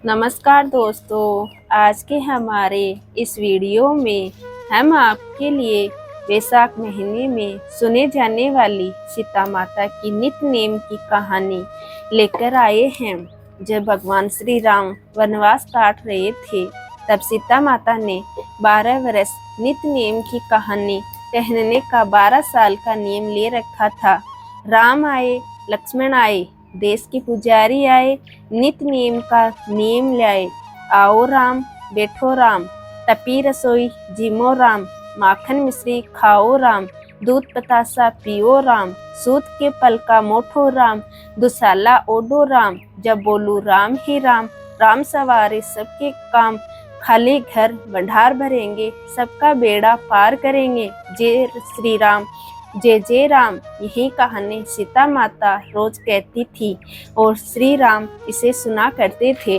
नमस्कार दोस्तों, आज के हमारे इस वीडियो में हम आपके लिए वैशाख महीने में सुने जाने वाली सीता माता की नित्य नेम की कहानी लेकर आए हैं। जब भगवान श्री राम वनवास काट रहे थे, तब सीता माता ने 12 वर्ष नित्य नेम की कहानी कहने का 12 साल का नियम ले रखा था। राम आए, लक्ष्मण आए, देश की पुजारी आए, नित्य नियम का नियम लाए। आओ राम, बैठो राम, तपी रसोई जिमो राम, माखन मिश्री खाओ राम, दूध बतासा पियो राम, सूत के पल का मोठो राम, दुसाला ओडो राम, जब बोलू राम ही राम, राम सवारे सबके काम, खाली घर भंडार भरेंगे, सबका बेड़ा पार करेंगे, जय श्री राम, जय जय राम। यही कहानी सीता माता रोज कहती थी और श्री राम इसे सुना करते थे।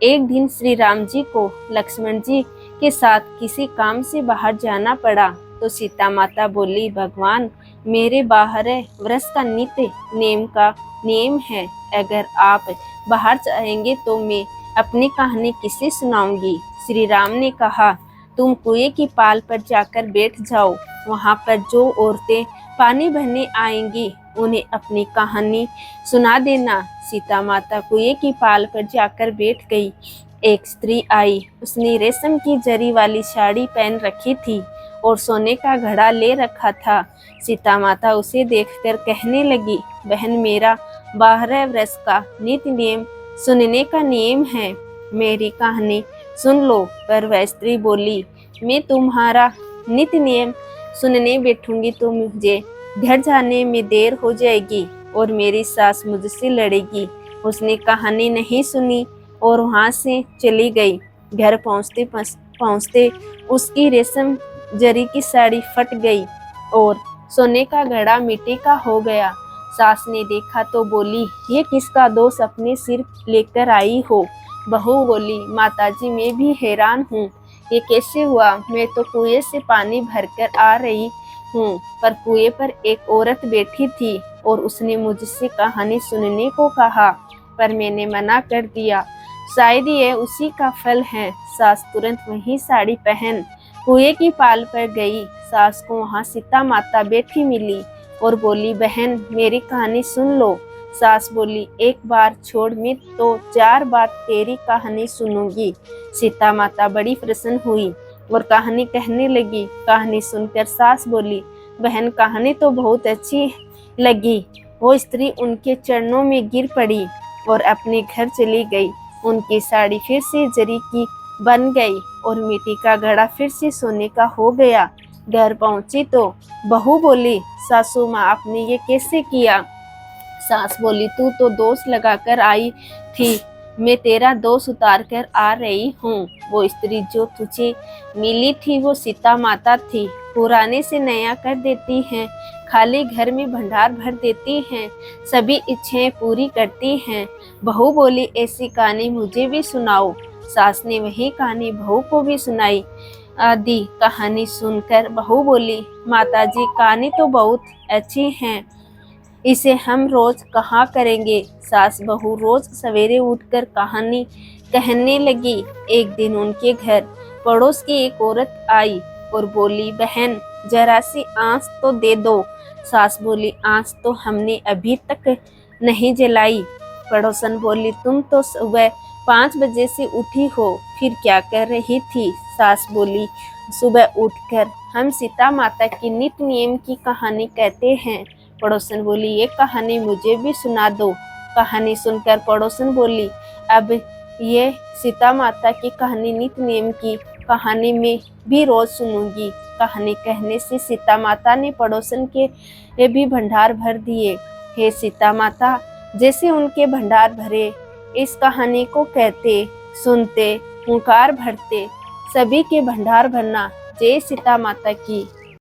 एक दिन श्री राम जी को लक्ष्मण जी के साथ किसी काम से बाहर जाना पड़ा, तो सीता माता बोली, भगवान मेरे 12 वर्ष का नित्य नेम का नियम है, अगर आप बाहर जाएंगे तो मैं अपनी कहानी किसे सुनाऊंगी। श्री राम ने कहा, तुम कुएं की पाल पर जाकर बैठ जाओ, वहां पर जो औरतें पानी भरने आएंगी उन्हें अपनी कहानी सुना देना। सीता माता कुएं की पाल पर जाकर बैठ गई। एक स्त्री आई, उसने रेशम की जरी वाली साड़ी पहन रखी थी और सोने का घड़ा ले रखा था। सीता माता उसे देखकर कहने लगी, बहन मेरा 12 वर्ष का नित्य नियम सुनने का नियम है, मेरी कहानी सुन लो। पर वह स्त्री बोली, मैं तुम्हारा नित्य नियम सुनने बैठूंगी तो मुझे घर जाने में देर हो जाएगी और मेरी सास मुझसे लड़ेगी। उसने कहानी नहीं सुनी और वहां से चली गई। घर पहुंचते पहुंचते उसकी रेशम जरी की साड़ी फट गई और सोने का घड़ा मिट्टी का हो गया। सास ने देखा तो बोली, ये किसका दोष अपने सिर लेकर आई हो। बहू बोली, माताजी मैं भी हैरान हूँ, ये कैसे हुआ। मैं तो कुएं से पानी भरकर आ रही हूँ, पर कुएं पर एक औरत बैठी थी और उसने मुझसे कहानी सुनने को कहा, पर मैंने मना कर दिया। शायद ये उसी का फल है। सास तुरंत वही साड़ी पहन कुएं की पाल पर गई। सास को वहाँ सीता माता बैठी मिली और बोली, बहन मेरी कहानी सुन लो। सास बोली, एक बार छोड़, मैं तो 4 बार तेरी कहानी सुनूंगी। सीता माता बड़ी प्रसन्न हुई और कहानी कहने लगी। कहानी सुनकर सास बोली, बहन कहानी तो बहुत अच्छी लगी। वो स्त्री उनके चरणों में गिर पड़ी और अपने घर चली गई। उनकी साड़ी फिर से जरी की बन गई और मिट्टी का घड़ा फिर से सोने का हो गया। घर पहुंची तो बहू बोली, सासू माँ आपने ये कैसे किया। सास बोली, तू तो दोष लगाकर आई थी, मैं तेरा दोष उतार कर आ रही हूँ। वो स्त्री जो तुझे मिली थी वो सीता माता थी, पुराने से नया कर देती हैं, खाली घर में भंडार भर देती हैं, सभी इच्छाएं पूरी करती हैं। बहू बोली, ऐसी कहानी मुझे भी सुनाओ। सास ने वही कहानी बहू को भी सुनाई। आदि कहानी सुनकर बहू बोली, माताजी कहानी तो बहुत अच्छी है, इसे हम रोज कहा करेंगे। सास बहू रोज सवेरे उठकर कहानी कहने लगी। एक दिन उनके घर पड़ोस की एक औरत आई और बोली, बहन जरा सी आंच तो दे दो। सास बोली, आंच तो हमने अभी तक नहीं जलाई। पड़ोसन बोली, तुम तो सुबह 5 बजे से उठी हो, फिर क्या कर रही थी। सास बोली, सुबह उठकर हम सीता माता की नित्य नियम की कहानी कहते हैं। पड़ोसन बोली, ये कहानी मुझे भी सुना दो। कहानी सुनकर पड़ोसन बोली, अब ये सीता माता की कहानी नित्य नियम की कहानी में भी रोज सुनूंगी। कहानी कहने से सीता माता ने पड़ोसन के भी भंडार भर दिए। हे सीता माता, जैसे उनके भंडार भरे, इस कहानी को कहते सुनते हुंकार भरते सभी के भंडार भरना। जय सीता माता की।